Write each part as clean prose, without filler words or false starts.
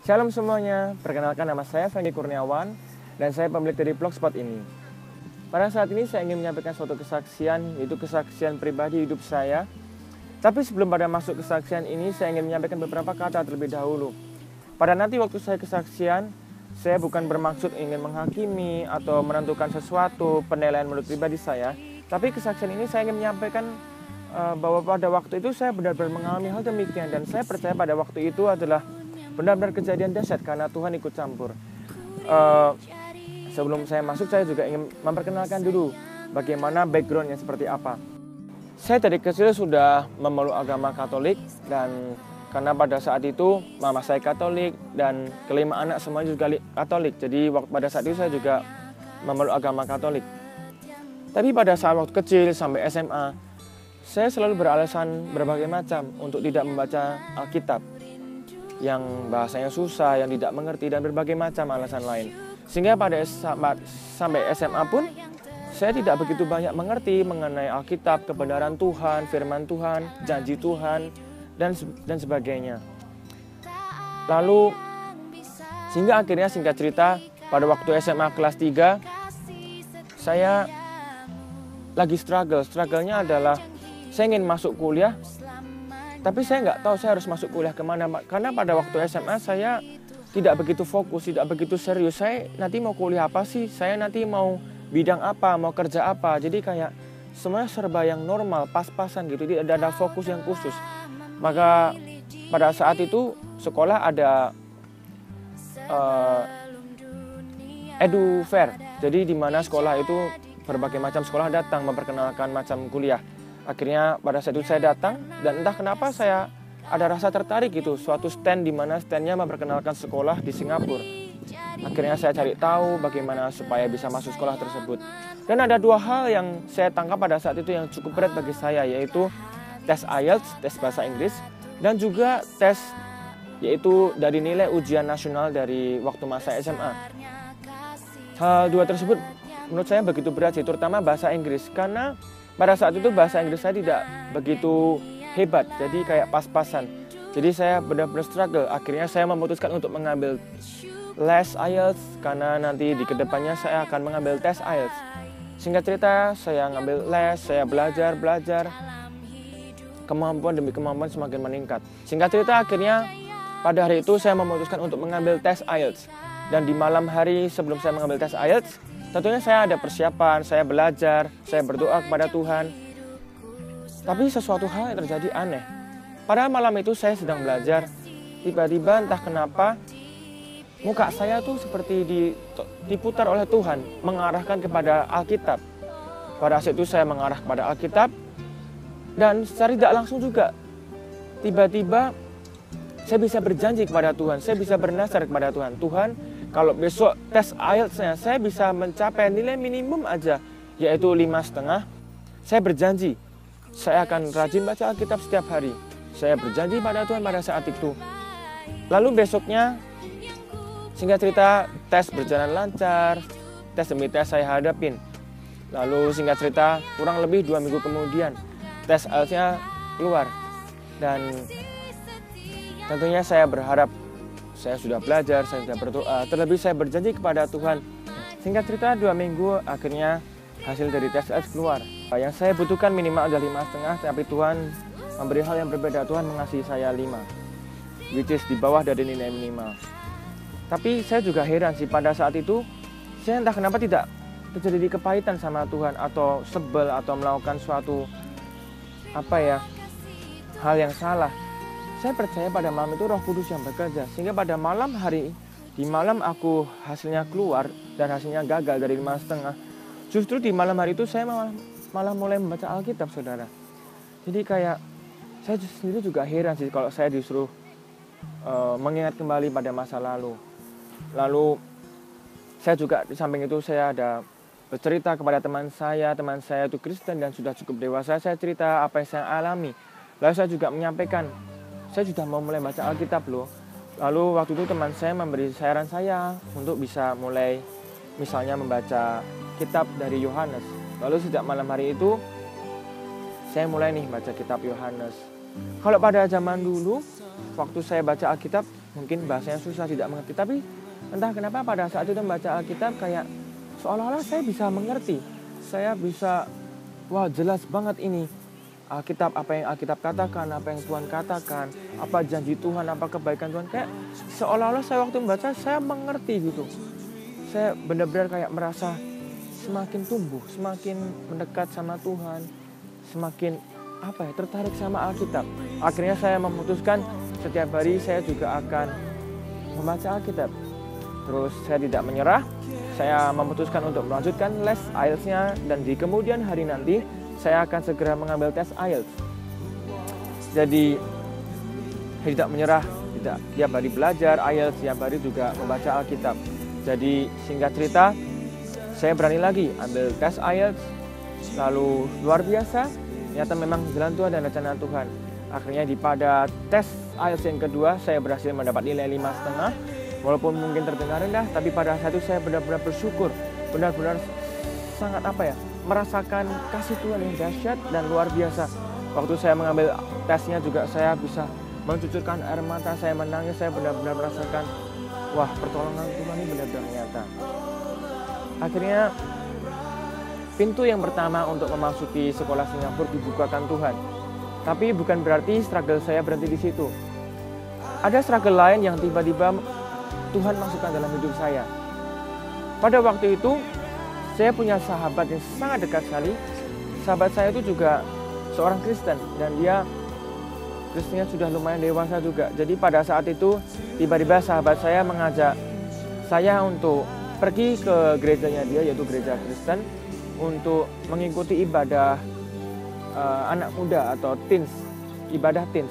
Shalom semuanya, perkenalkan nama saya Fendi Kurniawan dan saya pemilik dari Blogspot ini. Pada saat ini saya ingin menyampaikan suatu kesaksian, yaitu kesaksian pribadi hidup saya. Tapi sebelum pada masuk kesaksian ini, saya ingin menyampaikan beberapa kata terlebih dahulu. Pada nanti waktu saya kesaksian, saya bukan bermaksud ingin menghakimi atau menentukan sesuatu penilaian menurut pribadi saya. Tapi kesaksian ini saya ingin menyampaikan bahwa pada waktu itu saya benar-benar mengalami hal demikian. Dan saya percaya pada waktu itu adalah benar-benar kejadian dahsyat karena Tuhan ikut campur. Sebelum saya masuk, saya juga ingin memperkenalkan dulu bagaimana backgroundnya seperti apa. Saya dari kecil sudah memeluk agama Katolik, dan karena pada saat itu mama saya Katolik dan kelima anak semuanya juga Katolik. Jadi pada saat itu saya juga memeluk agama Katolik. Tapi pada saat waktu kecil sampai SMA, saya selalu beralasan berbagai macam untuk tidak membaca Alkitab, yang bahasanya susah, yang tidak mengerti, dan berbagai macam alasan lain. Sehingga pada sampai SMA pun saya tidak begitu banyak mengerti mengenai Alkitab, kebenaran Tuhan, firman Tuhan, janji Tuhan, dan sebagainya. Lalu sehingga akhirnya singkat cerita pada waktu SMA kelas 3 saya lagi struggle-nya adalah saya ingin masuk kuliah, tapi saya nggak tahu saya harus masuk kuliah kemana. Karena pada waktu SMA saya tidak begitu fokus, tidak begitu serius. Saya nanti mau kuliah apa sih? Saya nanti mau bidang apa? Mau kerja apa? Jadi kayak semuanya serba yang normal, pas-pasan gitu. Tidak ada fokus yang khusus. Maka pada saat itu sekolah ada edu fair. Jadi di mana sekolah itu berbagai macam sekolah datang memperkenalkan macam kuliah. Akhirnya pada saat itu saya datang, dan entah kenapa saya ada rasa tertarik gitu, suatu stand di mana standnya memperkenalkan sekolah di Singapura. Akhirnya saya cari tahu bagaimana supaya bisa masuk sekolah tersebut. Dan ada dua hal yang saya tangkap pada saat itu yang cukup berat bagi saya, yaitu tes IELTS, tes bahasa Inggris, dan juga tes yaitu dari nilai ujian nasional dari waktu masa SMA. Hal dua tersebut menurut saya begitu berat sih, terutama bahasa Inggris, karena pada saat itu bahasa Inggris saya tidak begitu hebat, jadi kayak pas-pasan. Jadi saya benar-benar struggle. Akhirnya saya memutuskan untuk mengambil les IELTS, karena nanti di kedepannya saya akan mengambil tes IELTS. Singkat cerita, saya ngambil les, saya belajar. Kemampuan demi kemampuan semakin meningkat. Singkat cerita, akhirnya pada hari itu saya memutuskan untuk mengambil tes IELTS. Dan di malam hari sebelum saya mengambil tes IELTS, tentunya saya ada persiapan, saya belajar, saya berdoa kepada Tuhan. Tapi sesuatu hal yang terjadi aneh. Pada malam itu saya sedang belajar, tiba-tiba entah kenapa muka saya tuh seperti diputar oleh Tuhan, mengarahkan kepada Alkitab. Pada saat itu saya mengarah kepada Alkitab, dan secara tidak langsung juga tiba-tiba saya bisa berjanji kepada Tuhan, saya bisa bernazar kepada Tuhan. Tuhan, kalau besok tes IELTS-nya saya bisa mencapai nilai minimum aja, yaitu 5,5, saya berjanji saya akan rajin baca Alkitab setiap hari. Saya berjanji pada Tuhan pada saat itu. Lalu besoknya, singkat cerita, tes berjalan lancar, tes demi tes saya hadapin. Lalu singkat cerita, kurang lebih 2 minggu kemudian, tes IELTS-nya keluar. Dan tentunya saya berharap saya sudah belajar, saya sudah berdoa, terlebih saya berjanji kepada Tuhan. Singkat cerita 2 minggu, akhirnya hasil dari tes IELTS keluar. Yang saya butuhkan minimal ada 5,5, tapi Tuhan memberi hal yang berbeda. Tuhan mengasihi saya 5, which is di bawah dari nilai minimal. Tapi saya juga heran sih, pada saat itu saya entah kenapa tidak terjadi kepahitan sama Tuhan, atau sebel, atau melakukan suatu hal yang salah. Saya percaya pada malam itu Roh Kudus yang bekerja, sehingga pada malam hari, di malam aku hasilnya keluar dan hasilnya gagal dari 5,5, justru di malam hari itu saya malah mulai membaca Alkitab, saudara. Jadi kayak saya sendiri juga heran sih kalau saya disuruh mengingat kembali pada masa lalu. Lalu saya juga di samping itu saya ada bercerita kepada teman saya itu Kristen dan sudah cukup dewasa. Saya cerita apa yang saya alami. Lalu saya juga menyampaikan, saya sudah mau mulai baca Alkitab loh. Lalu waktu itu teman saya memberi saran saya untuk bisa mulai misalnya membaca kitab dari Yohanes. Lalu sejak malam hari itu saya mulai nih baca kitab Yohanes. Kalau pada zaman dulu waktu saya baca Alkitab mungkin bahasanya susah, tidak mengerti. Tapi entah kenapa pada saat itu membaca Alkitab kayak seolah-olah saya bisa mengerti. Saya bisa, wah jelas banget ini Alkitab, apa yang Alkitab katakan, apa yang Tuhan katakan, apa janji Tuhan, apa kebaikan Tuhan. Kayak seolah-olah saya waktu membaca saya mengerti gitu. Saya benar-benar kayak merasa semakin tumbuh, semakin mendekat sama Tuhan, semakin tertarik sama Alkitab. Akhirnya saya memutuskan setiap hari saya juga akan membaca Alkitab. Terus saya tidak menyerah, saya memutuskan untuk melanjutkan les IELTS-nya, dan di kemudian hari nanti saya akan segera mengambil tes IELTS. Jadi saya tidak menyerah, tidak tiap hari belajar IELTS, tiap hari juga membaca Alkitab. Jadi singkat cerita, saya berani lagi ambil tes IELTS, lalu luar biasa, ternyata memang jalan Tuhan dan rencana Tuhan. Akhirnya pada tes IELTS yang kedua, saya berhasil mendapat nilai 5,5. Walaupun mungkin terdengar rendah, tapi pada saat itu saya benar-benar bersyukur, benar-benar sangat merasakan kasih Tuhan yang dahsyat dan luar biasa. Waktu saya mengambil tesnya juga saya bisa mencucurkan air mata, saya menangis, saya benar-benar merasakan, wah pertolongan Tuhan ini benar-benar nyata. Akhirnya pintu yang pertama untuk memasuki sekolah Singapura dibukakan Tuhan. Tapi bukan berarti struggle saya berhenti di situ. Ada struggle lain yang tiba-tiba Tuhan masukkan dalam hidup saya. Pada waktu itu saya punya sahabat yang sangat dekat sekali. Sahabat saya itu juga seorang Kristen dan dia Kristennya sudah lumayan dewasa juga. Jadi pada saat itu tiba-tiba sahabat saya mengajak saya untuk pergi ke gerejanya dia, yaitu gereja Kristen, untuk mengikuti ibadah anak muda atau teens, ibadah teens.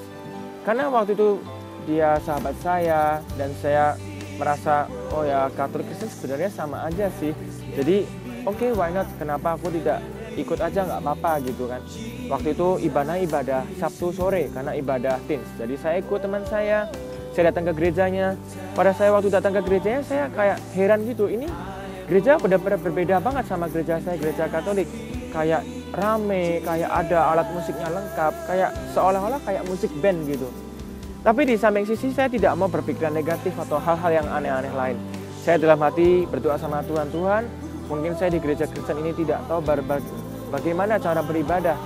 Karena waktu itu dia sahabat saya dan saya merasa, oh ya Katolik Kristen sebenarnya sama aja sih. Jadi oke, why not? Kenapa aku tidak ikut aja, nggak apa-apa gitu kan. Waktu itu ibadah Sabtu sore karena ibadah teens. Jadi saya ikut teman saya datang ke gerejanya. Pada saya waktu datang ke gerejanya saya kayak heran gitu. Ini gereja benar-benar berbeda banget sama gereja saya, gereja Katolik. Kayak rame, kayak ada alat musiknya lengkap, kayak seolah-olah kayak musik band gitu. Tapi di samping sisi saya tidak mau berpikiran negatif atau hal-hal yang aneh-aneh lain. Saya dalam hati berdoa sama Tuhan, mungkin saya di gereja Kristen ini tidak tahu bagaimana cara beribadah.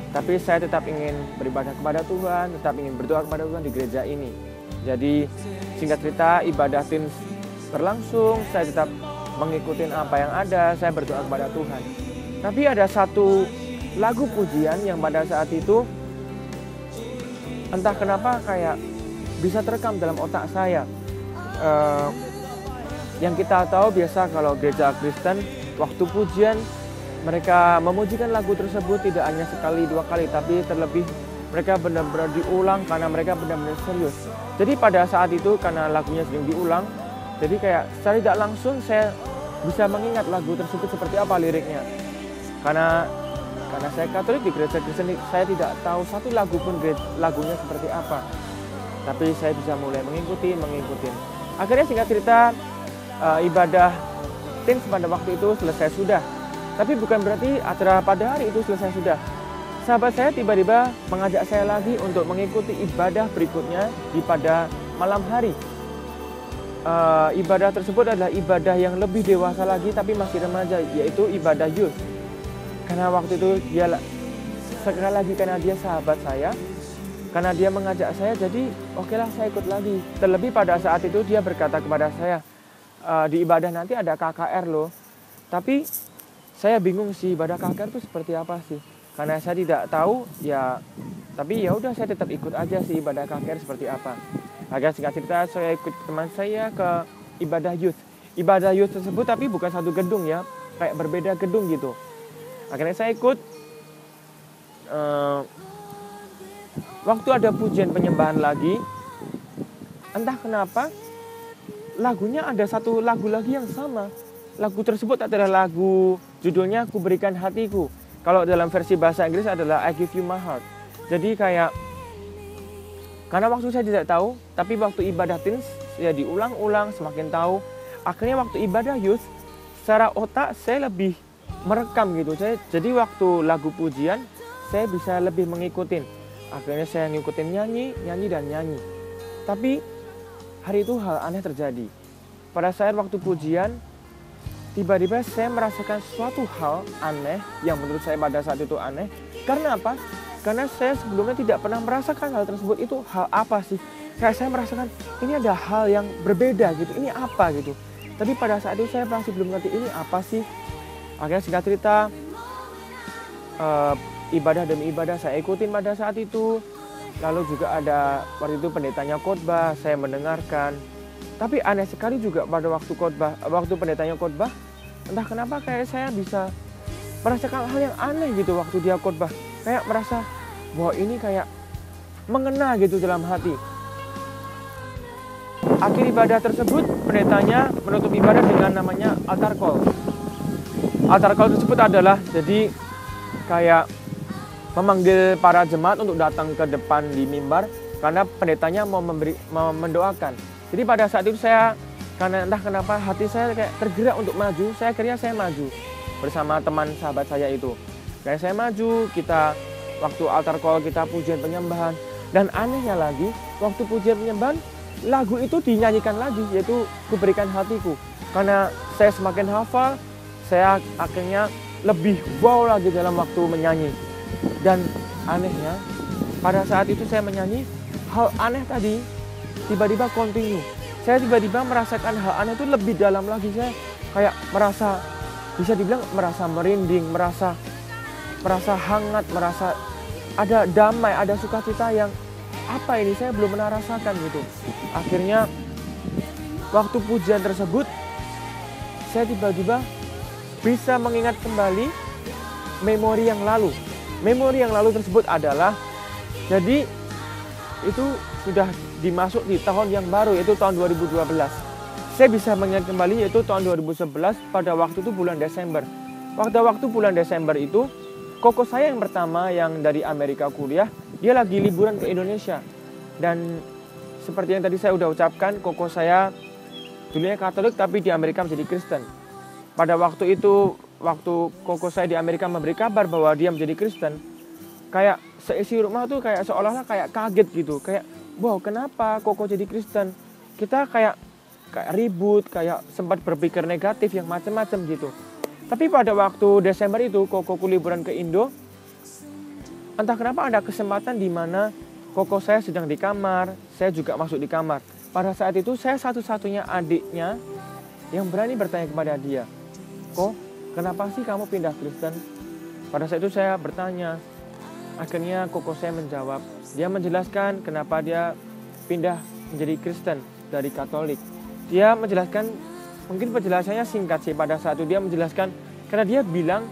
Tapi saya tetap ingin beribadah kepada Tuhan, tetap ingin berdoa kepada Tuhan di gereja ini. Jadi singkat cerita ibadah teens berlangsung, saya tetap mengikuti apa yang ada, saya berdoa kepada Tuhan. Tapi ada satu lagu pujian yang pada saat itu entah kenapa kayak bisa terekam dalam otak saya. Yang kita tahu biasa kalau gereja Kristen waktu pujian mereka memujikan lagu tersebut tidak hanya sekali dua kali, tapi terlebih mereka benar-benar diulang karena mereka benar-benar serius. Jadi pada saat itu karena lagunya sering diulang, jadi kayak secara tidak langsung saya bisa mengingat lagu tersebut seperti apa liriknya. Karena saya Katolik di gereja Kristen, saya tidak tahu satu lagu pun lagunya seperti apa. Tapi saya bisa mulai mengikuti. Akhirnya singkat cerita ibadah teens pada waktu itu selesai sudah. Tapi bukan berarti acara pada hari itu selesai sudah. Sahabat saya tiba-tiba mengajak saya lagi untuk mengikuti ibadah berikutnya pada malam hari. Ibadah tersebut adalah ibadah yang lebih dewasa lagi tapi masih remaja, yaitu ibadah youth. Karena waktu itu dia sekali lagi karena dia sahabat saya, karena dia mengajak saya, jadi okelah saya ikut lagi. Terlebih pada saat itu dia berkata kepada saya, di ibadah nanti ada KKR loh. Tapi saya bingung sih ibadah KKR itu seperti apa sih? Karena saya tidak tahu ya, tapi ya udah saya tetap ikut aja sih ibadah KKR seperti apa. Agar singkat cerita saya ikut teman saya ke ibadah youth. Ibadah youth tersebut tapi bukan satu gedung ya, kayak berbeda gedung gitu. Akhirnya saya ikut. Waktu ada pujian penyembahan lagi, entah kenapa lagunya ada satu lagu lagi yang sama. Lagu tersebut adalah lagu judulnya Ku Berikan Hatiku. Kalau dalam versi bahasa Inggris adalah I Give You My Heart. Jadi kayak karena waktu saya tidak tahu, tapi waktu ibadah teens ya diulang-ulang semakin tahu. Akhirnya waktu ibadah youth secara otak saya lebih merekam gitu. Jadi waktu lagu pujian saya bisa lebih mengikutin. Akhirnya saya ngikutin nyanyi dan nyanyi. Tapi hari itu hal aneh terjadi. Pada saat waktu pujian, tiba-tiba saya merasakan suatu hal aneh yang menurut saya pada saat itu aneh. Karena apa? Karena saya sebelumnya tidak pernah merasakan hal tersebut. Itu hal apa sih? Kayak saya merasakan ini ada hal yang berbeda gitu. Ini apa gitu. Tapi pada saat itu saya masih belum ngerti ini apa sih. Akhirnya singkat cerita, ibadah demi ibadah saya ikutin pada saat itu. Lalu juga ada waktu itu pendetanya khotbah, saya mendengarkan. Tapi aneh sekali juga pada waktu pendetanya khotbah, entah kenapa kayak saya bisa merasakan hal yang aneh gitu waktu dia khotbah. Kayak merasa bahwa ini kayak mengena gitu dalam hati. Akhir ibadah tersebut, pendetanya menutup ibadah dengan namanya altar call. Altar call tersebut adalah jadi kayak memanggil para jemaat untuk datang ke depan di mimbar karena pendetanya mau mendoakan. Jadi pada saat itu saya, karena entah kenapa hati saya kayak tergerak untuk maju, akhirnya saya maju bersama teman sahabat saya itu. Dan saya maju, kita waktu altar call kita pujian penyembahan. Dan anehnya lagi, waktu pujian penyembahan, lagu itu dinyanyikan lagi, yaitu Kuberikan Hatiku. Karena saya semakin hafal, saya akhirnya lebih wow lagi dalam waktu menyanyi. Dan anehnya, pada saat itu saya menyanyi, hal aneh tadi tiba-tiba continue. Saya tiba-tiba merasakan hal aneh itu lebih dalam lagi. Saya kayak merasa, bisa dibilang merasa merinding, merasa hangat, merasa ada damai, ada sukacita yang apa ini saya belum pernah rasakan gitu. Akhirnya waktu pujian tersebut, saya tiba-tiba bisa mengingat kembali memori yang lalu. Memori yang lalu tersebut adalah, jadi itu sudah dimasuk di tahun yang baru, yaitu tahun 2012. Saya bisa mengingat kembali yaitu tahun 2011 pada waktu itu bulan Desember. Waktu bulan Desember itu, koko saya yang pertama yang dari Amerika kuliah, dia lagi liburan ke Indonesia. Dan seperti yang tadi saya udah ucapkan, koko saya dulunya Katolik tapi di Amerika menjadi Kristen. Pada waktu itu, waktu koko saya di Amerika memberi kabar bahwa dia menjadi Kristen, kayak seisi rumah tuh kayak seolah-olah kayak kaget gitu. Kayak, wow, kenapa koko jadi Kristen? Kita kayak ribut, kayak sempat berpikir negatif yang macam-macam gitu. Tapi pada waktu Desember itu, kokoku liburan ke Indo, entah kenapa ada kesempatan di mana koko saya sedang di kamar, saya juga masuk di kamar. Pada saat itu saya satu-satunya adiknya yang berani bertanya kepada dia, "Kok, kenapa sih kamu pindah Kristen?" Pada saat itu saya bertanya. Akhirnya koko saya menjawab. Dia menjelaskan kenapa dia pindah menjadi Kristen dari Katolik. Dia menjelaskan, mungkin penjelasannya singkat sih pada saat itu. Dia menjelaskan karena dia bilang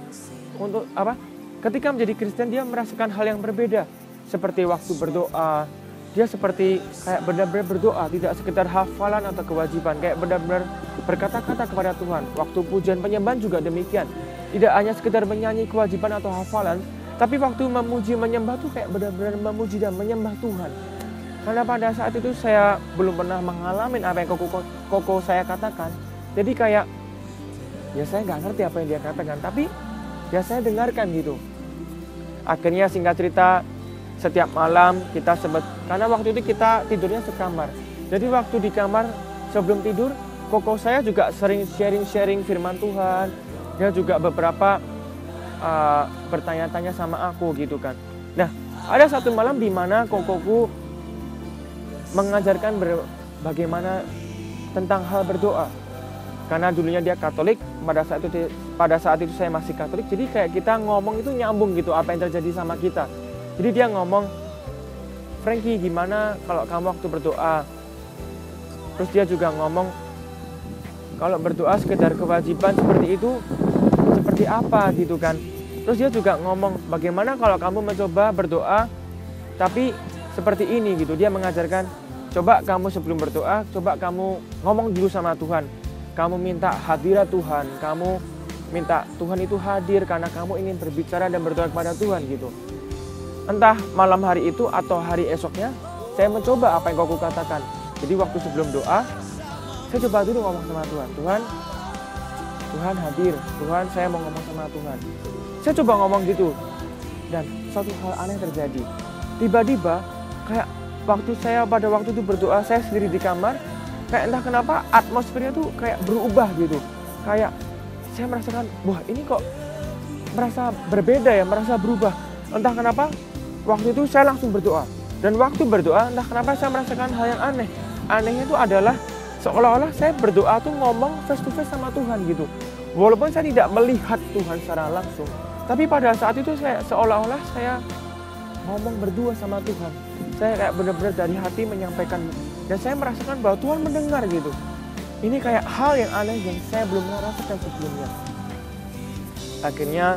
untuk apa? Ketika menjadi Kristen dia merasakan hal yang berbeda. Seperti waktu berdoa, dia seperti kayak benar-benar berdoa, tidak sekedar hafalan atau kewajiban, kayak benar-benar berkata-kata kepada Tuhan. Waktu pujian penyembahan juga demikian. Tidak hanya sekedar menyanyi kewajiban atau hafalan, tapi waktu memuji menyembah tuh kayak benar-benar memuji dan menyembah Tuhan. Karena pada saat itu saya belum pernah mengalami apa yang koko saya katakan. Jadi kayak, ya saya nggak ngerti apa yang dia katakan, tapi ya saya dengarkan gitu. Akhirnya singkat cerita, setiap malam kita karena waktu itu kita tidurnya sekamar. Jadi waktu di kamar sebelum tidur, koko saya juga sering sharing firman Tuhan. Dia juga beberapa bertanya-tanya sama aku gitu kan. Nah, ada satu malam di mana kokoku mengajarkan bagaimana tentang hal berdoa. Karena dulunya dia Katolik, pada saat itu saya masih Katolik, jadi kayak kita ngomong itu nyambung gitu apa yang terjadi sama kita. Jadi dia ngomong, "Frankie, gimana kalau kamu waktu berdoa?" Terus dia juga ngomong, kalau berdoa sekedar kewajiban seperti itu, seperti apa gitu kan. Terus dia juga ngomong, bagaimana kalau kamu mencoba berdoa tapi seperti ini gitu. Dia mengajarkan, coba kamu sebelum berdoa, coba kamu ngomong dulu sama Tuhan. Kamu minta hadirat Tuhan, kamu minta Tuhan itu hadir karena kamu ingin berbicara dan berdoa kepada Tuhan gitu. Entah malam hari itu atau hari esoknya, saya mencoba apa yang kau katakan. Jadi waktu sebelum doa, saya coba dulu ngomong sama Tuhan. Tuhan hadir, Tuhan saya mau ngomong sama Tuhan. Saya coba ngomong gitu. Dan suatu hal aneh terjadi. Tiba-tiba kayak pada waktu itu berdoa, saya sendiri di kamar, kayak entah kenapa atmosfernya tuh kayak berubah gitu. Kayak saya merasakan, wah ini kok merasa berbeda ya, merasa berubah. Entah kenapa waktu itu saya langsung berdoa. Dan waktu berdoa entah kenapa saya merasakan hal yang aneh. Anehnya itu adalah seolah-olah saya berdoa tuh ngomong face to face sama Tuhan gitu. Walaupun saya tidak melihat Tuhan secara langsung, tapi pada saat itu saya seolah-olah saya ngomong berdua sama Tuhan. Saya kayak benar-benar dari hati menyampaikan, dan saya merasakan bahwa Tuhan mendengar gitu. Ini kayak hal yang aneh yang saya belum merasakan sebelumnya. Akhirnya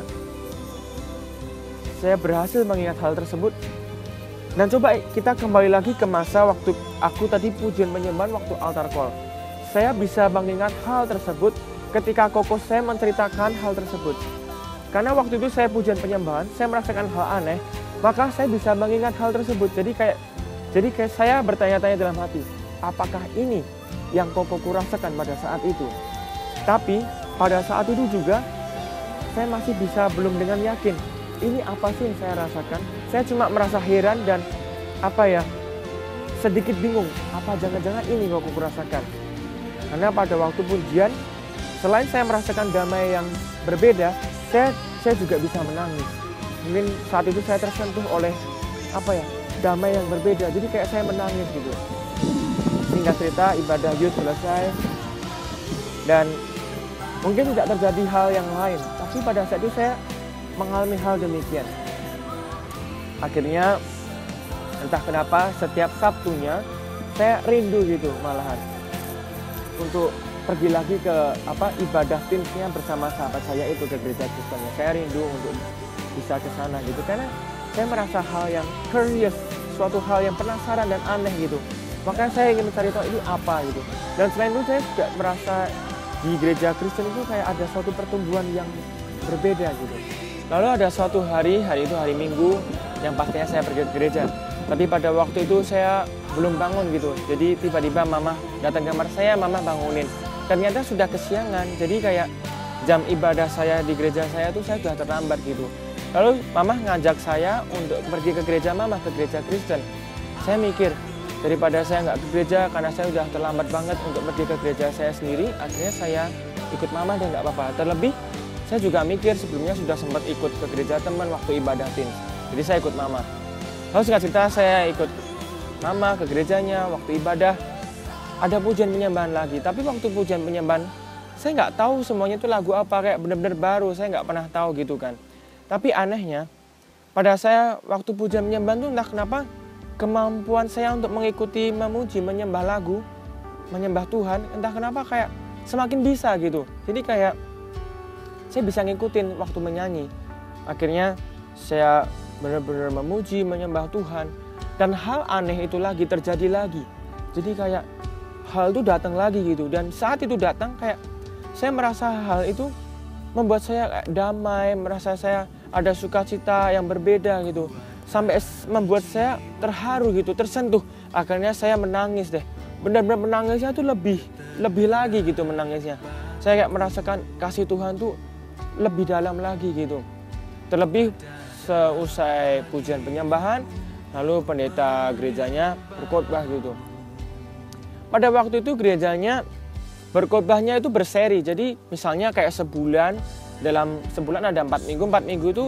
saya berhasil mengingat hal tersebut. Dan coba kita kembali lagi ke masa waktu aku tadi pujian penyembahan waktu altar call. Saya bisa mengingat hal tersebut ketika koko saya menceritakan hal tersebut. Karena waktu itu saya pujian penyembahan, saya merasakan hal aneh, maka saya bisa mengingat hal tersebut. Jadi kayak saya bertanya-tanya dalam hati, apakah ini yang kokoku rasakan pada saat itu? Tapi pada saat itu juga saya masih bisa belum dengan yakin, ini apa sih yang saya rasakan? Saya cuma merasa heran dan sedikit bingung, apa jangan-jangan ini kok aku rasakan. Karena pada waktu pujian, selain saya merasakan damai yang berbeda, saya juga bisa menangis. Mungkin saat itu saya tersentuh oleh damai yang berbeda, jadi kayak saya menangis gitu. Singkat cerita, ibadah youth selesai dan mungkin tidak terjadi hal yang lain, tapi pada saat itu saya mengalami hal demikian. Akhirnya entah kenapa setiap Sabtunya saya rindu gitu malahan untuk pergi lagi ke ibadah timsnya bersama sahabat saya itu ke gereja Kristen. Saya rindu untuk bisa ke sana gitu karena saya merasa hal yang curious, suatu hal yang penasaran dan aneh gitu. Makanya saya ingin mencari tahu ini apa gitu. Dan selain itu saya juga merasa di gereja Kristen itu kayak ada suatu pertumbuhan yang berbeda gitu. Lalu ada suatu hari itu hari Minggu yang pastinya saya pergi ke gereja. Tapi pada waktu itu saya belum bangun gitu. Jadi tiba-tiba mama datang ke kamar saya, mama bangunin. Ternyata sudah kesiangan. Jadi kayak jam ibadah saya di gereja saya tuh saya sudah terlambat gitu. Lalu mama ngajak saya untuk pergi ke gereja mama, ke gereja Kristen. Saya mikir, daripada saya nggak ke gereja karena saya sudah terlambat banget untuk pergi ke gereja saya sendiri, akhirnya saya ikut mama dan nggak apa-apa. Terlebih saya juga mikir sebelumnya sudah sempat ikut ke gereja teman waktu ibadah tim. Jadi saya ikut mama. Lalu singkat cerita saya ikut mama ke gerejanya waktu ibadah. Ada pujian penyembahan lagi. Tapi waktu pujian penyembahan saya nggak tahu semuanya itu lagu apa, kayak benar-benar baru. Saya nggak pernah tahu gitu kan. Tapi anehnya pada saya waktu pujian penyembahan itu entah kenapa kemampuan saya untuk mengikuti, memuji, menyembah lagu, menyembah Tuhan, entah kenapa kayak semakin bisa gitu. Jadi kayak saya bisa ngikutin waktu menyanyi. Akhirnya saya benar-benar memuji, menyembah Tuhan. Dan hal aneh itu lagi terjadi lagi. Jadi kayak hal itu datang lagi gitu. Dan saat itu datang kayak saya merasa hal itu membuat saya kayak damai, merasa saya ada sukacita yang berbeda gitu. Sampai membuat saya terharu gitu, tersentuh. Akhirnya saya menangis deh. Benar-benar menangisnya tuh lebih lagi gitu menangisnya. Saya kayak merasakan kasih Tuhan tuh lebih dalam lagi gitu. Terlebih seusai pujian penyembahan, lalu pendeta gerejanya berkhotbah gitu. Pada waktu itu gerejanya berkhotbahnya itu berseri. Jadi misalnya kayak dalam sebulan ada 4 minggu. 4 minggu itu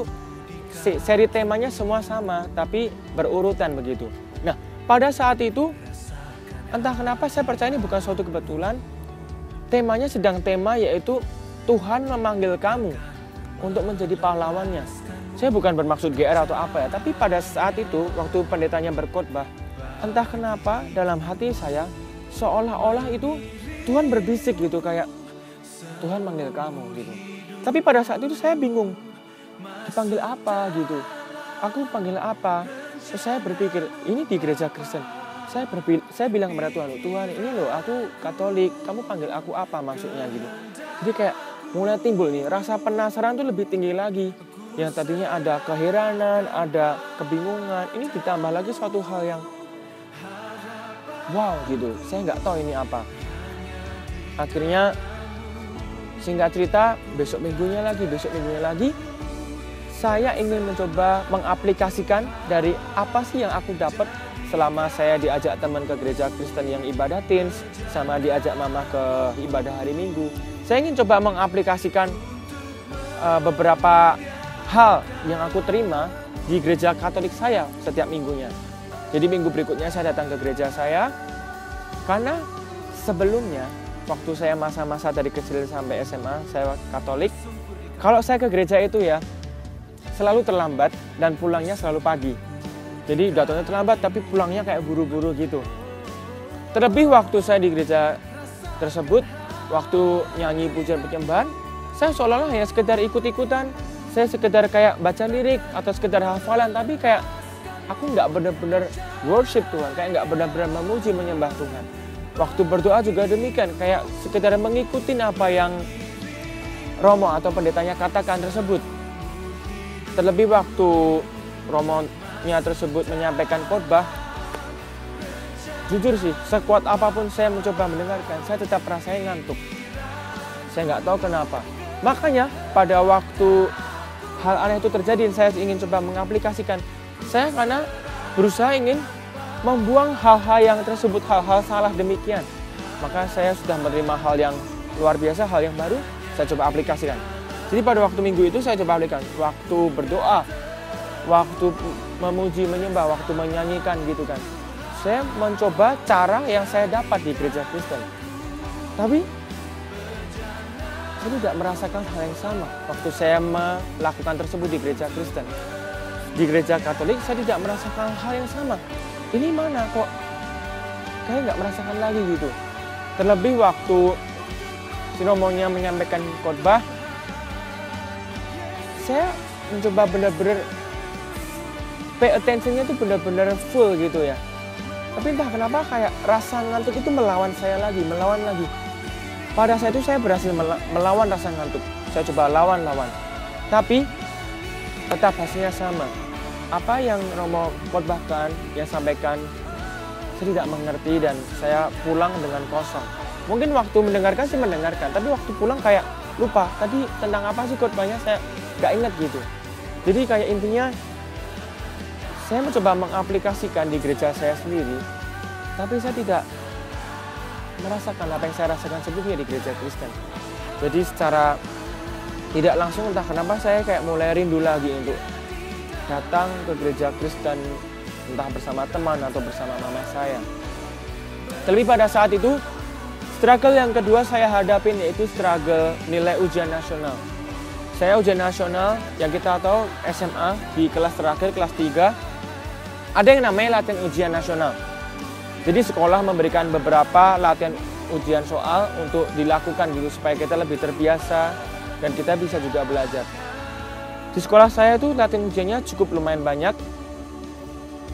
seri temanya semua sama, tapi berurutan begitu. Nah, pada saat itu entah kenapa saya percaya ini bukan suatu kebetulan. Temanya sedang tema yaitu Tuhan memanggil kamu untuk menjadi pahlawannya. Saya bukan bermaksud GR atau apa ya, tapi pada saat itu waktu pendetanya berkhotbah, entah kenapa dalam hati saya seolah-olah itu Tuhan berbisik gitu, kayak Tuhan manggil kamu gitu. Tapi pada saat itu saya bingung, dipanggil apa gitu. Aku panggil apa? Terus saya berpikir, ini di gereja Kristen. Saya bilang kepada Tuhan, Tuhan ini loh aku Katolik, kamu panggil aku apa maksudnya gitu. Jadi kayak mulai timbul nih rasa penasaran tuh lebih tinggi lagi. Yang tadinya ada keheranan, ada kebingungan, ini ditambah lagi suatu hal yang wow gitu. Saya nggak tahu ini apa. Akhirnya singkat cerita besok minggunya lagi saya ingin mencoba mengaplikasikan dari apa sih yang aku dapat selama saya diajak teman ke gereja Kristen yang ibadah teens, sama diajak mama ke ibadah hari Minggu, saya ingin coba mengaplikasikan beberapa hal yang aku terima di gereja Katolik saya setiap minggunya. Jadi minggu berikutnya saya datang ke gereja saya, karena sebelumnya waktu saya masa-masa dari kecil sampai SMA, saya Katolik. Kalau saya ke gereja itu ya selalu terlambat dan pulangnya selalu pagi. Jadi datangnya terlambat tapi pulangnya kayak buru-buru gitu. Terlebih waktu saya di gereja tersebut, waktu nyanyi pujian penyembahan, saya seolah-olah hanya sekedar ikut-ikutan. Saya sekedar kayak baca lirik atau sekedar hafalan, tapi kayak aku nggak benar-benar worship Tuhan, kayak nggak benar-benar memuji menyembah Tuhan. Waktu berdoa juga demikian, kayak sekedar mengikuti apa yang Romo atau pendetanya katakan tersebut. Terlebih waktu Romonya tersebut menyampaikan khotbah, jujur sih, sekuat apapun saya mencoba mendengarkan, saya tetap rasanya ngantuk. Saya nggak tahu kenapa. Makanya pada waktu hal aneh itu terjadi, saya ingin coba mengaplikasikan. Saya karena berusaha ingin membuang hal-hal yang tersebut, hal-hal salah demikian. Maka saya sudah menerima hal yang luar biasa, hal yang baru, saya coba aplikasikan. Jadi pada waktu minggu itu saya coba aplikasikan. Waktu berdoa, waktu memuji, menyembah, waktu menyanyikan gitu kan. Saya mencoba cara yang saya dapat di gereja Kristen. Tapi saya tidak merasakan hal yang sama waktu saya melakukan tersebut di gereja Kristen. Di gereja Katolik saya tidak merasakan hal yang sama. Ini mana kok kayak nggak merasakan lagi gitu. Terlebih waktu Romonya menyampaikan khotbah, saya mencoba benar-benar pay attention-nya itu benar-benar full gitu ya. Tapi entah kenapa kayak rasa ngantuk itu melawan saya lagi, melawan lagi. Pada saat itu saya berhasil melawan rasa ngantuk. Saya coba lawan. Tapi tetap hasilnya sama. Apa yang Romo khotbahkan, yang sampaikan, saya tidak mengerti dan saya pulang dengan kosong. Mungkin waktu mendengarkan sih mendengarkan, tapi waktu pulang kayak lupa. Tadi tentang apa sih khotbahnya, saya nggak ingat gitu. Jadi kayak intinya saya mencoba mengaplikasikan di gereja saya sendiri, tapi saya tidak merasakan apa yang saya rasakan sebelumnya di gereja Kristen. Jadi secara tidak langsung entah kenapa saya kayak mulai rindu lagi untuk datang ke gereja Kristen, entah bersama teman atau bersama mama saya. Terlebih pada saat itu, struggle yang kedua saya hadapin yaitu struggle nilai ujian nasional. Saya ujian nasional yang kita tahu SMA di kelas terakhir, kelas 3, ada yang namanya latihan ujian nasional. Jadi sekolah memberikan beberapa latihan ujian soal untuk dilakukan gitu supaya kita lebih terbiasa dan kita bisa juga belajar. Di sekolah saya tuh latihan ujiannya cukup lumayan banyak.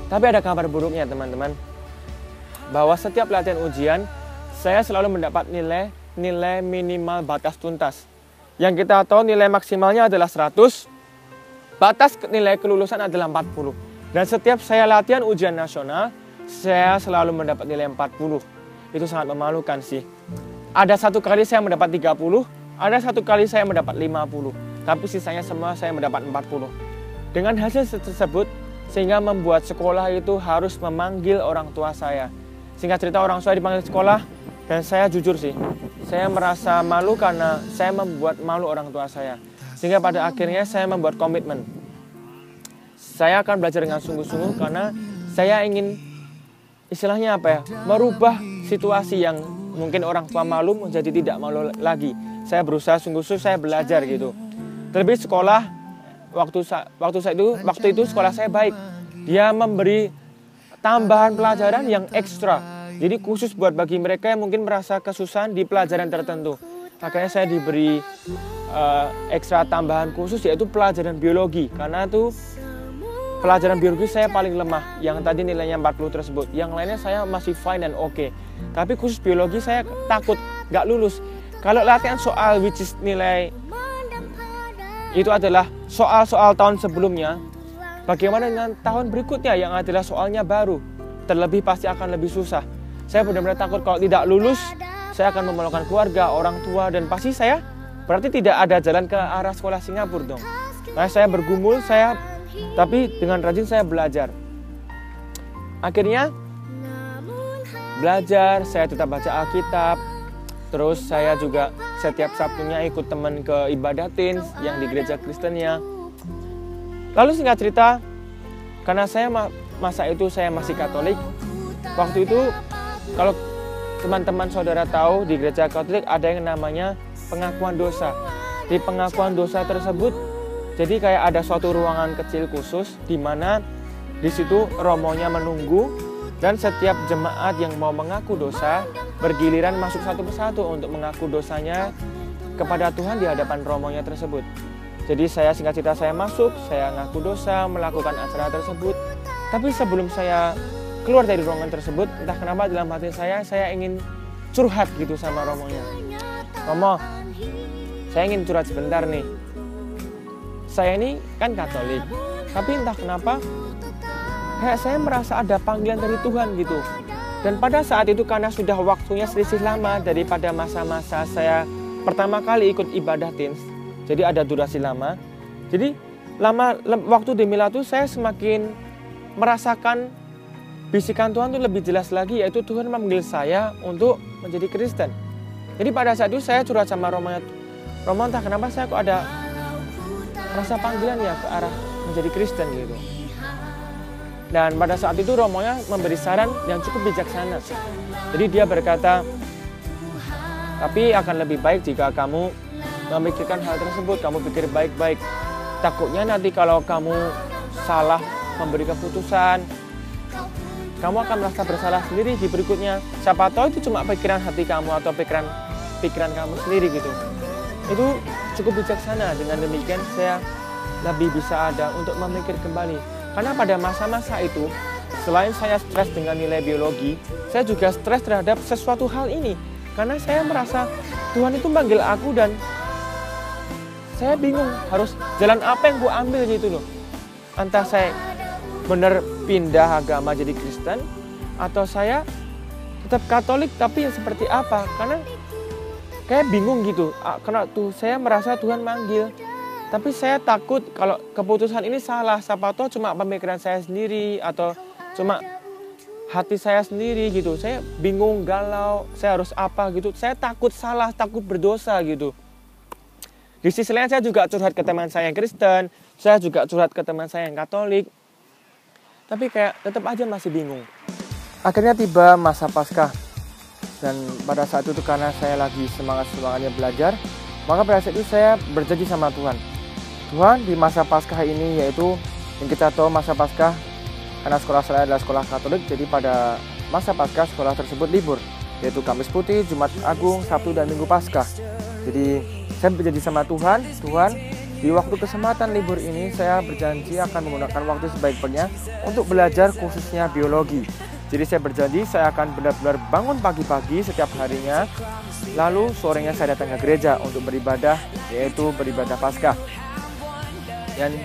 Tapi ada kabar buruknya teman-teman. Bahwa setiap latihan ujian saya selalu mendapat nilai minimal batas tuntas. Yang kita tahu nilai maksimalnya adalah 100. Batas nilai kelulusan adalah 40. Dan setiap saya latihan ujian nasional, saya selalu mendapat nilai 40. Itu sangat memalukan sih. Ada satu kali saya mendapat 30, ada satu kali saya mendapat 50. Tapi sisanya semua saya mendapat 40. Dengan hasil tersebut, sehingga membuat sekolah itu harus memanggil orang tua saya. Singkat cerita orang tua dipanggil sekolah, dan saya jujur sih, saya merasa malu karena saya membuat malu orang tua saya. Sehingga pada akhirnya saya membuat komitmen. Saya akan belajar dengan sungguh-sungguh karena saya ingin istilahnya apa ya, merubah situasi yang mungkin orang tua malu menjadi tidak malu lagi. Saya berusaha sungguh-sungguh, saya belajar gitu. Terlebih sekolah, waktu itu sekolah saya baik. Dia memberi tambahan pelajaran yang ekstra. Jadi khusus buat bagi mereka yang mungkin merasa kesusahan di pelajaran tertentu. Makanya saya diberi ekstra tambahan khusus yaitu pelajaran biologi. Karena itu pelajaran biologi saya paling lemah. Yang tadi nilainya 40 tersebut. Yang lainnya saya masih fine dan oke. Tapi khusus biologi saya takut nggak lulus. Kalau latihan soal which is nilai itu adalah soal-soal tahun sebelumnya, bagaimana dengan tahun berikutnya yang adalah soalnya baru? Terlebih pasti akan lebih susah. Saya benar-benar takut kalau tidak lulus, saya akan memalukan keluarga, orang tua, dan pasti saya berarti tidak ada jalan ke arah sekolah Singapura dong. Nah, saya bergumul, tapi dengan rajin saya belajar. Akhirnya belajar, saya tetap baca Alkitab. Terus saya juga setiap Sabtunya ikut teman ke ibadah teens yang di gereja Kristennya. Lalu singkat cerita, karena saya masa itu saya masih Katolik. Waktu itu kalau teman-teman saudara tahu, di gereja Katolik ada yang namanya pengakuan dosa. Di pengakuan dosa tersebut, jadi kayak ada suatu ruangan kecil khusus di mana di situ romonya menunggu, dan setiap jemaat yang mau mengaku dosa bergiliran masuk satu persatu untuk mengaku dosanya kepada Tuhan di hadapan romonya tersebut. Jadi saya singkat cerita, saya masuk, saya ngaku dosa, melakukan acara tersebut. Tapi sebelum saya keluar dari ruangan tersebut, entah kenapa dalam hati saya ingin curhat gitu sama romonya. Romo, saya ingin curhat sebentar nih. Saya ini kan Katolik, tapi entah kenapa kayak saya merasa ada panggilan dari Tuhan gitu. Dan pada saat itu karena sudah waktunya selisih lama daripada masa-masa saya pertama kali ikut ibadah teens, jadi ada durasi lama. Jadi waktu di Mila itu saya semakin merasakan bisikan Tuhan itu lebih jelas lagi, yaitu Tuhan memanggil saya untuk menjadi Kristen. Jadi pada saat itu saya curhat sama Romo, entah kenapa saya kok ada rasa panggilan ya ke arah menjadi Kristen gitu. Dan pada saat itu Romonya memberi saran yang cukup bijaksana. Jadi dia berkata, tapi akan lebih baik jika kamu memikirkan hal tersebut, kamu pikir baik-baik. Takutnya nanti kalau kamu salah memberi keputusan, kamu akan merasa bersalah sendiri di berikutnya. Siapa tahu itu cuma pikiran hati kamu atau pikiran kamu sendiri gitu. Itu cukup bijaksana. Dengan demikian saya lebih bisa ada untuk memikir kembali. Karena pada masa-masa itu, selain saya stres dengan nilai biologi, saya juga stres terhadap sesuatu hal ini. Karena saya merasa Tuhan itu manggil aku dan saya bingung harus jalan apa yang gue ambil gitu loh. Entah saya benar pindah agama jadi Kristen, atau saya tetap Katolik tapi yang seperti apa. Karena kayak bingung gitu. Karena saya merasa Tuhan manggil. Tapi saya takut kalau keputusan ini salah, siapa tahu cuma pemikiran saya sendiri atau cuma hati saya sendiri gitu. Saya bingung, galau, saya harus apa gitu. Saya takut salah, takut berdosa gitu. Di sisi lain saya juga curhat ke teman saya yang Kristen, saya juga curhat ke teman saya yang Katolik. Tapi kayak tetap aja masih bingung. Akhirnya tiba masa Paskah. Dan pada saat itu karena saya lagi semangat-semangatnya belajar, maka pada saat itu saya berjanji sama Tuhan. Tuhan, di masa Paskah ini, yaitu yang kita tahu masa Paskah, karena sekolah saya adalah sekolah Katolik, jadi pada masa Paskah sekolah tersebut libur, yaitu Kamis Putih, Jumat Agung, Sabtu dan Minggu Paskah. Jadi saya berjanji sama Tuhan, di waktu kesempatan libur ini saya berjanji akan menggunakan waktu sebaik-baiknya untuk belajar khususnya biologi. Jadi saya berjanji saya akan benar-benar bangun pagi-pagi setiap harinya, lalu sorenya saya datang ke gereja untuk beribadah, yaitu beribadah Paskah. Dan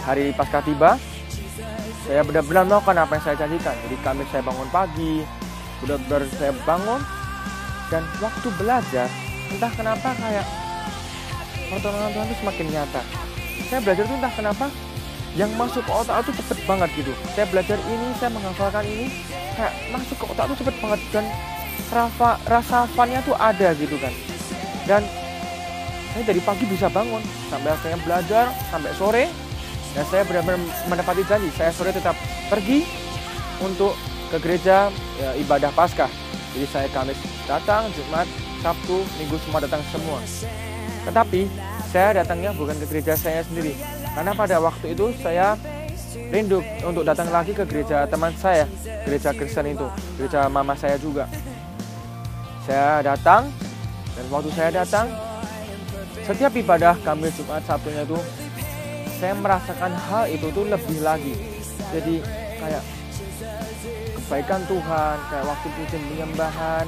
hari Paskah tiba, saya benar-benar melakukan apa yang saya janjikan. Jadi Kamis saya bangun pagi, benar-benar saya bangun, dan waktu belajar, entah kenapa kayak pertolongan Tuhan itu semakin nyata. Saya belajar itu entah kenapa yang masuk ke otak itu cepet banget gitu. Saya belajar ini, saya menghafalkan ini, kayak masuk ke otak itu cepet banget, dan rasa funnya tuh ada gitu kan. Dan saya dari pagi bisa bangun sampai saya belajar sampai sore, dan saya benar-benar menepati janji. Saya sore tetap pergi untuk ke gereja ibadah Paskah. Jadi saya Kamis datang, Jumat, Sabtu, Minggu semua datang semua. Tetapi saya datangnya bukan ke gereja saya sendiri, karena pada waktu itu saya rindu untuk datang lagi ke gereja teman saya, gereja Kristen itu, gereja mama saya juga. Saya datang, dan waktu saya datang, setiap ibadah Kamis, Jumat, Sabtunya itu saya merasakan hal itu tuh lebih lagi. Jadi kayak kebaikan Tuhan, kayak waktu pujian penyembahan,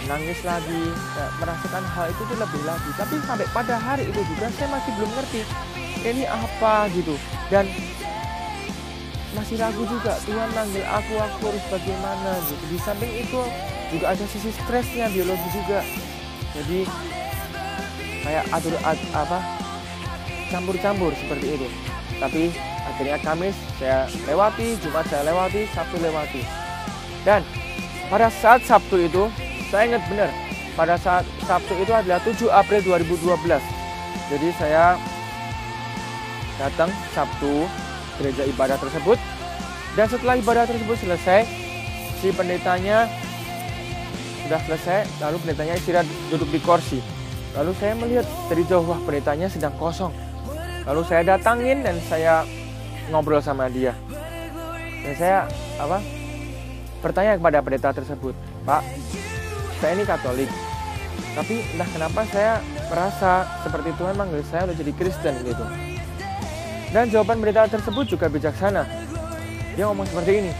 menangis lagi, kayak merasakan hal itu tuh lebih lagi. Tapi sampai pada hari itu juga saya masih belum ngerti ini apa gitu, dan masih ragu juga. Tuhan manggil aku harus bagaimana gitu. Di samping itu juga ada sisi stresnya biologi juga. Jadi kayak campur-campur seperti itu. Tapi Akhirnya Kamis saya lewati, Jumat saya lewati, Sabtu lewati. Dan pada saat Sabtu itu, saya ingat benar, pada saat Sabtu itu adalah 7 April 2012. Jadi saya datang Sabtu gereja ibadah tersebut. Dan setelah ibadah tersebut selesai, si pendetanya sudah selesai, lalu pendetanya istirahat duduk di kursi. Lalu saya melihat dari jauh, wah pendetanya sedang kosong. Lalu saya datangin dan saya ngobrol sama dia. Dan saya bertanya kepada pendeta tersebut, Pak, saya ini Katolik, tapi entah kenapa saya merasa seperti Tuhan manggil saya untuk jadi Kristen gitu. Dan jawaban pendeta tersebut juga bijaksana. Dia ngomong seperti ini,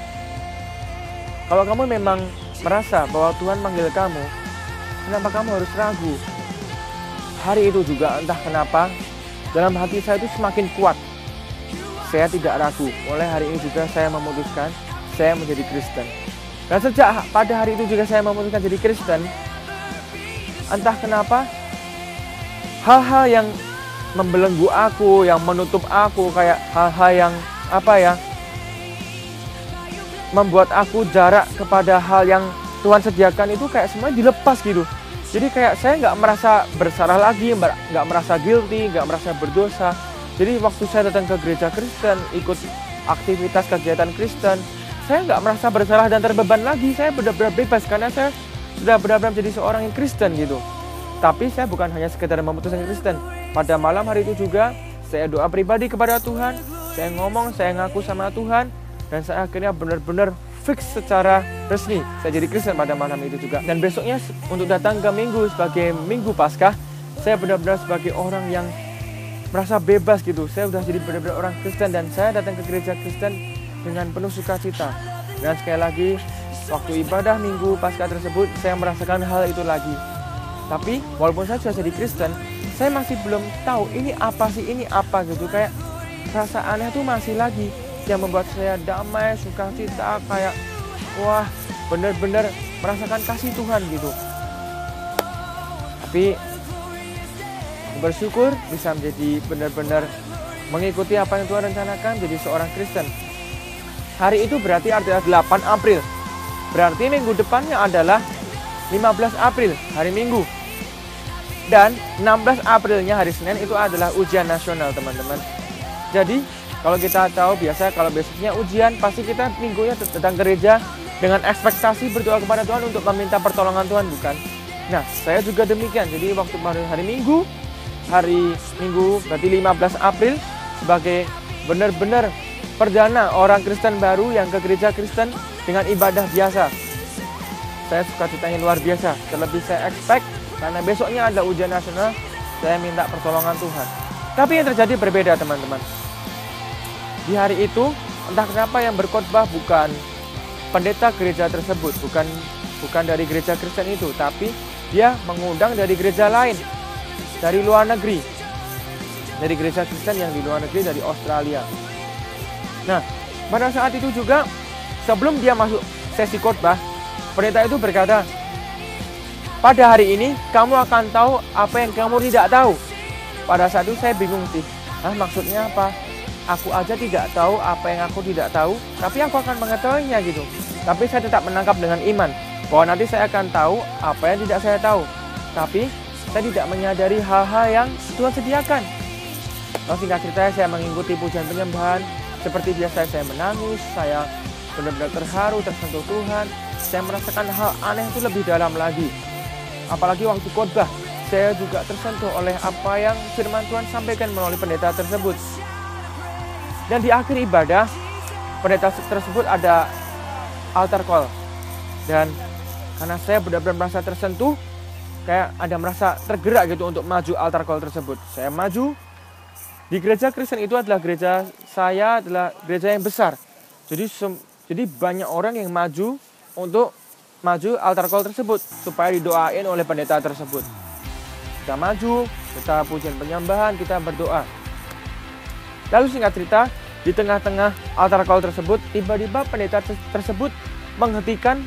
kalau kamu memang merasa bahwa Tuhan manggil kamu, kenapa kamu harus ragu? Hari itu juga entah kenapa dalam hati saya itu semakin kuat. Saya tidak ragu. Mulai hari ini juga saya memutuskan saya menjadi Kristen. Dan sejak pada hari itu juga saya memutuskan jadi Kristen, entah kenapa hal-hal yang membelenggu aku, yang menutup aku, kayak hal-hal yang membuat aku jarak kepada hal yang Tuhan sediakan itu kayak semuanya dilepas gitu. Jadi kayak saya nggak merasa bersalah lagi, nggak merasa guilty, nggak merasa berdosa. Jadi waktu saya datang ke gereja Kristen, ikut aktivitas kegiatan Kristen, saya nggak merasa bersalah dan terbeban lagi. Saya benar-benar bebas karena saya sudah benar-benar menjadi seorang yang Kristen gitu. Tapi saya bukan hanya sekedar memutuskan Kristen. Pada malam hari itu juga saya doa pribadi kepada Tuhan. Saya ngomong, saya ngaku sama Tuhan. Dan saya akhirnya benar-benar fix secara resmi saya jadi Kristen pada malam itu juga. Dan besoknya untuk datang ke Minggu sebagai Minggu Paskah, saya benar-benar sebagai orang yang merasa bebas gitu. Saya udah jadi benar-benar orang Kristen dan saya datang ke gereja Kristen dengan penuh sukacita. Dan sekali lagi, waktu ibadah Minggu Paskah tersebut, saya merasakan hal itu lagi. Tapi walaupun saya sudah jadi Kristen, saya masih belum tahu ini apa sih, ini apa gitu. Kayak rasa aneh itu masih lagi yang membuat saya damai, sukacita, kayak wah benar-benar merasakan kasih Tuhan gitu. Tapi aku bersyukur bisa menjadi benar-benar mengikuti apa yang Tuhan rencanakan, jadi seorang Kristen. Hari itu berarti adalah 8 April. Berarti minggu depannya adalah 15 April, hari Minggu. Dan 16 Aprilnya hari Senin itu adalah ujian nasional, teman-teman. Jadi kalau kita tahu biasa kalau besoknya ujian, pasti kita minggunya datang gereja dengan ekspektasi berdoa kepada Tuhan untuk meminta pertolongan Tuhan, bukan? Nah, saya juga demikian. Jadi waktu hari Minggu berarti 15 April sebagai benar-benar perdana orang Kristen baru yang ke gereja Kristen dengan ibadah biasa. Saya sukacitanya luar biasa. Terlebih saya expect karena besoknya ada ujian nasional, saya minta pertolongan Tuhan. Tapi yang terjadi berbeda, teman-teman. Di hari itu, entah kenapa yang berkhotbah bukan pendeta gereja tersebut, bukan dari gereja Kristen itu, tapi dia mengundang dari gereja lain, dari luar negeri, dari gereja Kristen yang di luar negeri, dari Australia. Nah, pada saat itu juga, sebelum dia masuk sesi khotbah, pendeta itu berkata, pada hari ini kamu akan tahu apa yang kamu tidak tahu. Pada saat itu saya bingung sih, maksudnya apa? Aku aja tidak tahu apa yang aku tidak tahu, tapi aku akan mengetahuinya gitu. Tapi saya tetap menangkap dengan iman, bahwa nanti saya akan tahu apa yang tidak saya tahu. Tapi saya tidak menyadari hal-hal yang Tuhan sediakan. Lalu singkat cerita, saya mengikuti pujian penyembahan. Seperti biasa saya menangis, saya benar-benar terharu, tersentuh Tuhan. Saya merasakan hal aneh itu lebih dalam lagi. Apalagi waktu khotbah, saya juga tersentuh oleh apa yang firman Tuhan sampaikan melalui pendeta tersebut. Dan di akhir ibadah, pendeta tersebut ada altar call. Dan karena saya benar-benar merasa tersentuh, kayak ada merasa tergerak gitu untuk maju altar call tersebut. Saya maju. Di gereja Kristen itu adalah gereja saya adalah gereja yang besar. Jadi banyak orang yang maju untuk maju altar call tersebut supaya didoain oleh pendeta tersebut. Kita maju, kita pujian penyembahan, kita berdoa. Lalu singkat cerita, di tengah-tengah altar call tersebut, tiba-tiba pendeta tersebut menghentikan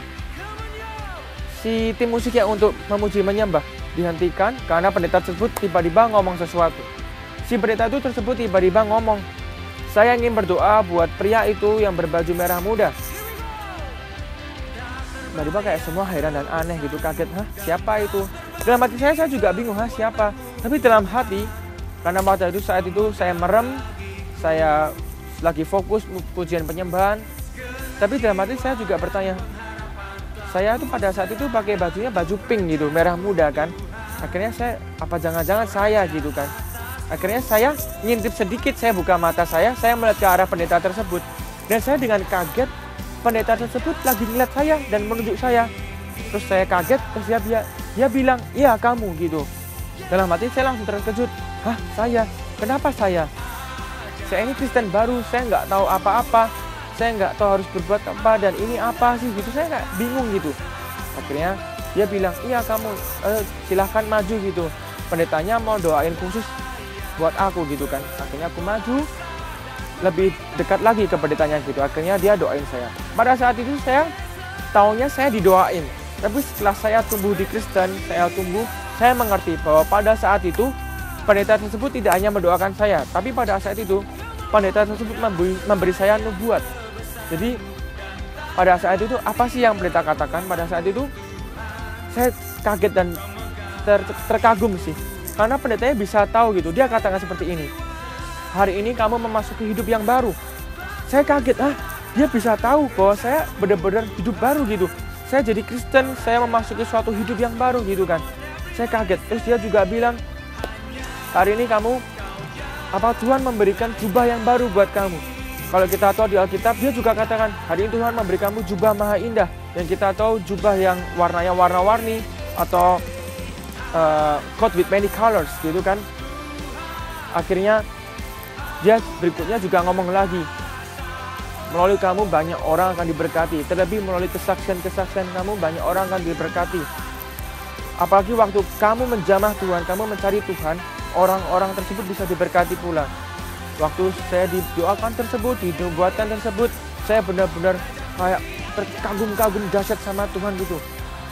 si tim musik yang untuk memuji menyembah. Dihentikan karena pendeta tersebut tiba-tiba ngomong sesuatu. Si pendeta itu tersebut tiba-tiba ngomong, Saya ingin berdoa buat pria itu yang berbaju merah muda. Tiba-tiba kayak semua heran dan aneh gitu, kaget, hah siapa itu? Dalam hati saya juga bingung, hah siapa? Tapi dalam hati, karena pada itu saat itu saya merem, saya lagi fokus pujian penyembahan. Tapi dalam hati saya juga bertanya, saya tuh pada saat itu pakai bajunya baju pink gitu, merah muda kan. Akhirnya saya, apa jangan-jangan saya gitu kan. Akhirnya saya ngintip sedikit, saya buka mata saya melihat ke arah pendeta tersebut. Dan saya dengan kaget, pendeta tersebut lagi ngeliat saya dan menunjuk saya. Terus saya kaget, terus dia bilang, iya kamu gitu. Dalam hati saya langsung terkejut, hah saya? Kenapa saya? Saya ini Kristen baru, saya nggak tahu apa-apa. Saya nggak tahu harus berbuat apa dan ini apa sih gitu. Saya nggak bingung gitu. Akhirnya dia bilang, iya kamu, silahkan maju gitu. Pendetanya mau doain khusus buat aku gitu kan. Akhirnya aku maju, lebih dekat lagi ke pendetanya gitu. Akhirnya dia doain saya. Pada saat itu saya taunya saya didoain. Tapi setelah saya tumbuh di Kristen, saya mengerti bahwa pada saat itu pendeta tersebut tidak hanya mendoakan saya, tapi pada saat itu pendeta tersebut memberi saya nubuat. Jadi pada saat itu apa sih yang pendeta katakan? Pada saat itu saya kaget dan terkagum sih. Karena pendetanya bisa tahu gitu. Dia katakan seperti ini. Hari ini kamu memasuki hidup yang baru. Saya kaget, dia bisa tahu bahwa saya benar-benar hidup baru gitu. Saya jadi Kristen, saya memasuki suatu hidup yang baru gitu kan. Saya kaget. Terus dia juga bilang, hari ini kamu, Tuhan memberikan jubah yang baru buat kamu. Kalau kita tahu di Alkitab, dia juga katakan, hari ini Tuhan memberi kamu jubah maha indah. Dan kita tahu jubah yang warnanya warna-warni, atau coat with many colors gitu kan. Akhirnya dia berikutnya juga ngomong lagi, melalui kamu banyak orang akan diberkati. Terlebih melalui kesaksian-kesaksian kamu banyak orang akan diberkati. Apalagi waktu kamu menjamah Tuhan, kamu mencari Tuhan, orang-orang tersebut bisa diberkati pula. Waktu saya didoakan tersebut, dinubuatkan tersebut, saya benar-benar kayak terkagum-kagum dahsyat sama Tuhan gitu.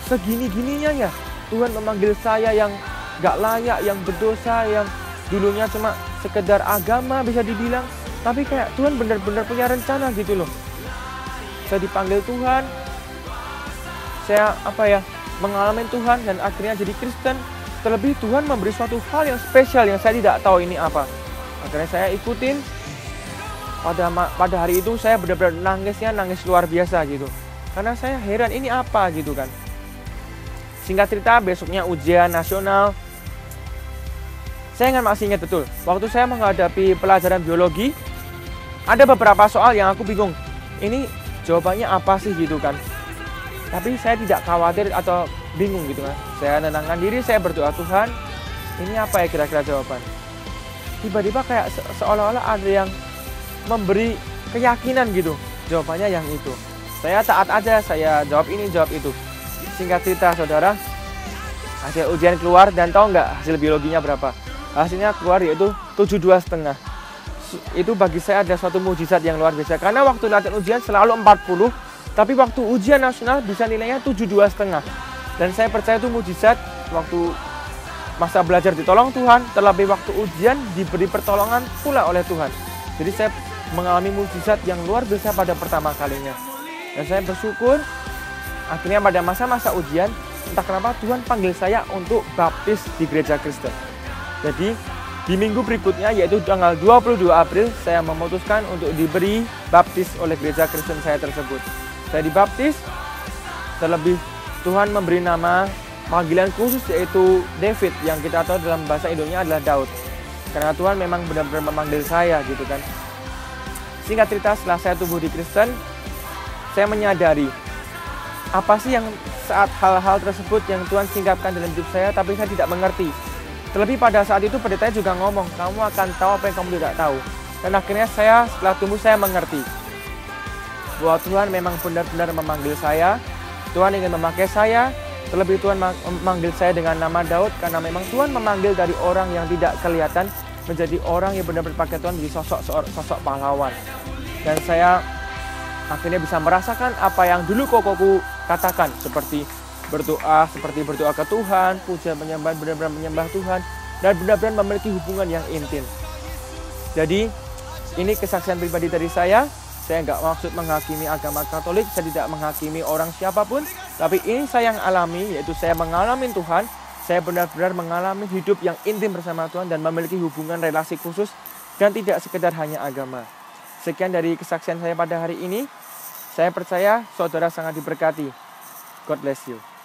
Segini-gininya ya Tuhan memanggil saya yang gak layak, yang berdosa, yang dulunya cuma sekedar agama bisa dibilang, tapi kayak Tuhan benar-benar punya rencana gitu loh. Saya dipanggil Tuhan, saya mengalami Tuhan dan akhirnya jadi Kristen. Terlebih Tuhan memberi suatu hal yang spesial yang saya tidak tahu ini apa. Akhirnya saya ikutin. Pada hari itu saya benar-benar nangis luar biasa gitu. Karena saya heran ini apa gitu kan. Singkat cerita, besoknya ujian nasional. Saya masih ingat betul, waktu saya menghadapi pelajaran biologi, ada beberapa soal yang aku bingung. Ini jawabannya apa sih gitu kan. Tapi saya tidak khawatir atau bingung gitu kan. Saya nenangkan diri, saya berdoa, Tuhan, ini apa ya kira-kira jawaban. Tiba-tiba kayak seolah-olah ada yang memberi keyakinan gitu. Jawabannya yang itu. Saya taat aja, saya jawab ini, jawab itu. Singkat cerita saudara, hasil ujian keluar dan tahu nggak hasil biologinya berapa? Hasilnya keluar yaitu 72,5. Itu bagi saya ada suatu mujizat yang luar biasa. Karena waktu latihan ujian selalu 40, tapi waktu ujian nasional bisa nilainya 72,5. Dan saya percaya itu mujizat. Waktu masa belajar ditolong Tuhan, terlebih waktu ujian diberi pertolongan pula oleh Tuhan. Jadi saya mengalami mujizat yang luar biasa pada pertama kalinya. Dan saya bersyukur. Akhirnya pada masa-masa ujian, entah kenapa Tuhan panggil saya untuk baptis di gereja Kristen. Jadi di minggu berikutnya, yaitu tanggal 22 April, saya memutuskan untuk diberi baptis oleh gereja Kristen saya tersebut. Saya dibaptis, terlebih Tuhan memberi nama panggilan khusus yaitu David, yang kita tahu dalam bahasa Indonesia adalah Daud. Karena Tuhan memang benar-benar memanggil saya gitu kan. Singkat cerita, setelah saya tumbuh di Kristen, saya menyadari apa sih yang saat hal-hal tersebut yang Tuhan singkapkan dalam hidup saya, tapi saya tidak mengerti. Terlebih pada saat itu pendetanya juga ngomong, kamu akan tahu apa yang kamu tidak tahu. Dan akhirnya saya setelah tumbuh saya mengerti bahwa Tuhan memang benar-benar memanggil saya. Tuhan ingin memakai saya. Terlebih Tuhan memanggil saya dengan nama Daud, karena memang Tuhan memanggil dari orang yang tidak kelihatan menjadi orang yang benar-benar pakai Tuhan menjadi sosok pahlawan. Dan saya akhirnya bisa merasakan apa yang dulu kokoku katakan, seperti berdoa ke Tuhan, puja penyembahan, benar-benar menyembah Tuhan, dan benar-benar memiliki hubungan yang intim. Jadi Ini kesaksian pribadi dari saya. Saya nggak maksud menghakimi agama Katolik, saya tidak menghakimi orang siapapun. Tapi ini saya yang alami, yaitu saya mengalami Tuhan. Saya benar-benar mengalami hidup yang intim bersama Tuhan dan memiliki hubungan relasi khusus dan tidak sekedar hanya agama. Sekian dari kesaksian saya pada hari ini. Saya percaya saudara sangat diberkati. God bless you.